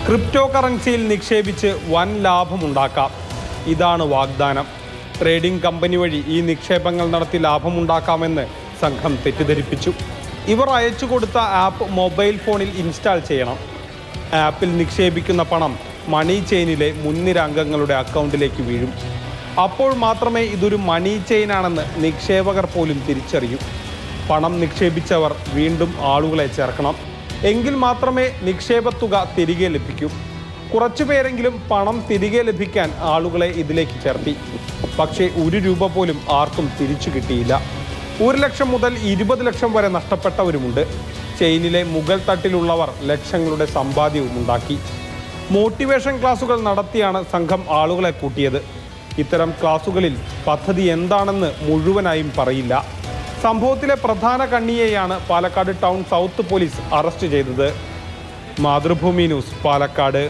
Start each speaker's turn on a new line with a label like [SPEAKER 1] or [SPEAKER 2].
[SPEAKER 1] Crypto കറൻസിയിൽ നിക്ഷേപിച്ച് വൻ ലാഭമുണ്ടാക്കാം. ഇതാണ് വാഗ്ദാനം. ട്രേഡിംഗ് കമ്പനി വഴി ഈ നിക്ഷേപങ്ങൾ നടത്തി ലാഭമുണ്ടാക്കാമെന്ന് സംഘം തെറ്റിദ്ധരിപ്പിച്ചു. ഇവർ അയച്ചു കൊടുത്ത ആപ്പ് മൊബൈൽ ഫോണിൽ ഇൻസ്റ്റാൾ ചെയ്യണം. ആപ്പിൽ നിക്ഷേപിക്കുന്ന പണം മണി ചെയിനിലെ മുൻനിര അംഗങ്ങളുടെ അക്കൗണ്ടിലേക്ക് വീഴും. അപ്പോൾ മാത്രമേ ഇതൊരു മണി ചെയിനാണെന്ന് നിക്ഷേപകർ പോലും തിരിച്ചറിയൂ. പണം നിക്ഷേപിച്ചവർ വീണ്ടും ആളുകളെ ചേർക്കണം. എങ്കിൽ മാത്രമേ നിക്ഷേപത്തുക തിരികെ ലഭിക്കൂ. കുറച്ചു പേരെങ്കിലും പണം തിരികെ ലഭിക്കാൻ ആളുകളെ ഇതിലേക്ക് ചേർത്തി. പക്ഷേ 1 രൂപ പോലും ആർക്കും തിരിച്ചു കിട്ടിയില്ല. 1 ലക്ഷം മുതൽ 20 ലക്ഷം വരെ നഷ്ടപ്പെട്ടവരുമുണ്ട്. ചെയിനിലെ മുകൾ തട്ടിലുള്ളവർ ലക്ഷങ്ങളുടെ സമ്പാദ്യവും ഉണ്ടാക്കി. മോട്ടിവേഷൻ ക്ലാസുകൾ നടത്തിയാണ് സംഘം ആളുകളെ കൂട്ടിയത്. ഇത്തരം ക്ലാസുകളിൽ പദ്ധതി എന്താണെന്ന് മുഴുവനായും പറയില്ല. സംഭവത്തിലെ പ്രധാന കണ്ണിയെയാണ് Palakkad town south police arrest ചെയ്തത്. മാതൃഭൂമി ന്യൂസ്, പാലക്കാട്.